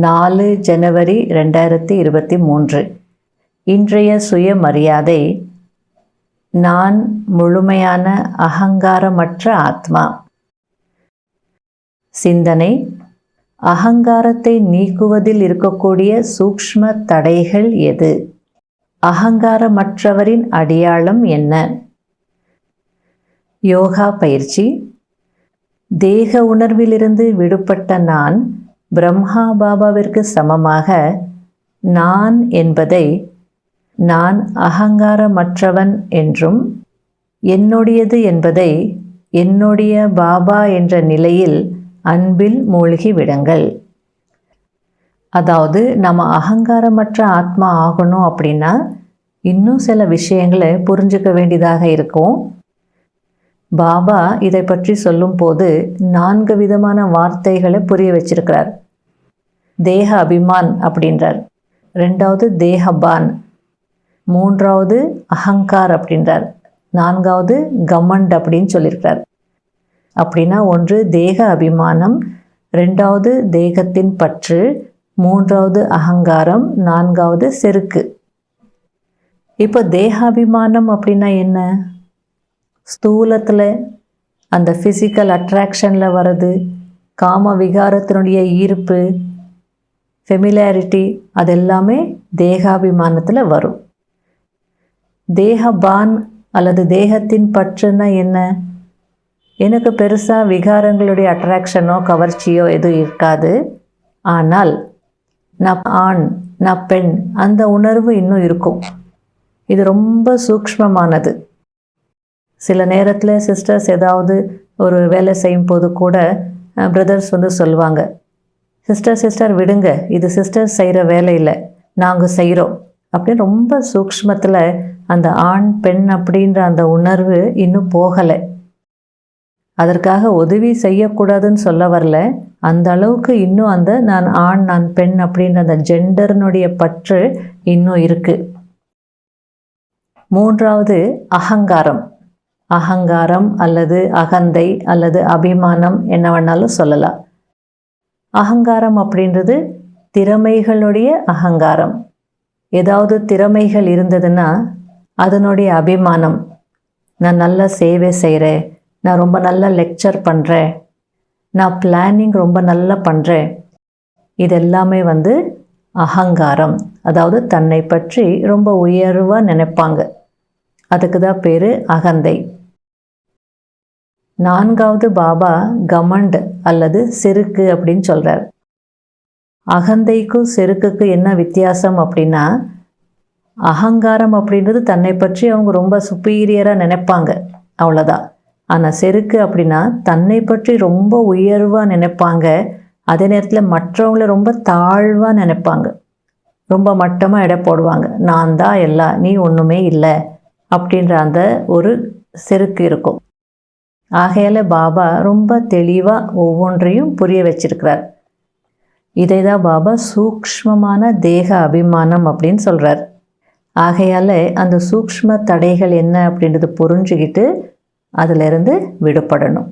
4 ஜனவரி 2023. இன்றைய சுயமரியாதை. நான் முழுமையான அகங்காரமற்ற ஆத்மா. சிந்தனை. அகங்காரத்தை நீக்குவதில் இருக்கக்கூடிய சூக்ஷ்ம தடைகள் எது? அகங்காரமற்றவரின் அடையாளம் என்ன? யோகா பயிற்சி. தேக உணர்விலிருந்து விடுபட்ட நான் பிரம்மா பாபாவிற்கு சமமாக நான் என்பதை நான் அகங்காரமற்றவன் என்றும் என்னுடையது என்பதை என்னுடைய பாபா என்ற நிலையில் அன்பில் மூழ்கி விடுங்கள். அதாவது நம்ம அகங்காரமற்ற ஆத்மா ஆகணும் அப்படின்னா இன்னும் சில விஷயங்களை புரிஞ்சுக்க வேண்டியதாக இருக்கும். பாபா இதை பற்றி சொல்லும் போது 4 விதமான வார்த்தைகளை புரிய வச்சிருக்கிறார். தேக அபிமான் அப்படின்றார், 2வது தேகபான், 3வது அகங்கார் அப்படின்றார், 4வது கமண்ட் அப்படின்னு சொல்லியிருக்கிறார். அப்படின்னா 1 தேக அபிமானம், 2வது தேகத்தின் பற்று, 3வது அகங்காரம், 4வது செருக்கு. இப்போ தேகாபிமானம் அப்படின்னா என்ன? ஸ்தூலத்தில் அந்த ஃபிசிக்கல் அட்ராக்ஷனில் வர்றது, காம விகாரத்தினுடைய ஈர்ப்பு, ஃபெமிலியாரிட்டி, அதெல்லாமே தேகாபிமானத்தில் வரும். தேகபான் அல்லது தேகத்தின் பற்றுன்னா என்ன? எனக்கு பெருசாக விகாரங்களுடைய அட்ராக்ஷனோ கவர்ச்சியோ எதுவும் இருக்காது. ஆனால் நான் ஆண், நான் பெண், அந்த உணர்வு இன்னும் இருக்கும். இது ரொம்ப சூக்ஷ்மமானது. சில நேரத்தில் சிஸ்டர்ஸ் ஏதாவது ஒரு வேலை செய்யும் போது கூட பிரதர்ஸ் சொல்லுவாங்க, சிஸ்டர் விடுங்க, இது சிஸ்டர்ஸ் செய்கிற வேலை இல்லை, நாங்கள் செய்கிறோம் அப்படின்னு. ரொம்ப சூக்ஷ்மத்தில் அந்த ஆண் பெண் அப்படின்ற அந்த உணர்வு இன்னும் போகலை. அதற்காக உதவி செய்யக்கூடாதுன்னு சொல்ல வரல, அந்த அளவுக்கு இன்னும் அந்த நான் ஆண் நான் பெண் அப்படின்ற அந்த ஜெண்டர்னுடைய பற்று இன்னும் இருக்குது. 3வது அகங்காரம். அகங்காரம் அல்லது அகந்தை அல்லது அபிமானம் என்ன வேணாலும் சொல்லலாம். அகங்காரம் அப்படின்றது திறமைகளுடைய அகங்காரம். ஏதாவது திறமைகள் இருந்ததுன்னா அதனுடைய அபிமானம். நான் நல்ல சேவை செய்கிறேன், நான் ரொம்ப நல்லா லெக்சர் பண்ணுறேன், நான் பிளானிங் ரொம்ப நல்லா பண்ணுறேன், இதெல்லாமே அகங்காரம். அதாவது தன்னை பற்றி ரொம்ப உயர்வாக நினைப்பாங்க. அதுக்கு தான் பேர் அகந்தை. 4வது பாபா கமண்ட் அல்லது செருக்கு அப்படின்னு சொல்கிறார். அகந்தைக்கும் செருக்குக்கு என்ன வித்தியாசம் அப்படின்னா, அகங்காரம் அப்படின்றது தன்னை பற்றி அவங்க ரொம்ப சுப்பீரியராக நினைப்பாங்க, அவ்வளோதான். ஆனால் செருக்கு அப்படின்னா தன்னை பற்றி ரொம்ப உயர்வாக நினைப்பாங்க, அதே நேரத்தில் மற்றவங்கள ரொம்ப தாழ்வாக நினைப்பாங்க, ரொம்ப மட்டமாக எடை போடுவாங்க. நான் தான் எல்லாம், நீ ஒன்றுமே இல்லை அப்படின்ற அந்த ஒரு செருக்கு இருக்கும். ஆகையால் பாபா ரொம்ப தெளிவாக ஒவ்வொன்றையும் புரிய வச்சிருக்கிறார். இதை தான் பாபா சூக்ஷ்மமான தேக அபிமானம் அப்படின்னு சொல்கிறார். ஆகையால் அந்த சூக்ஷ்ம தடைகள் என்ன அப்படின்றது புரிஞ்சுக்கிட்டு அதிலிருந்து விடுபடணும்.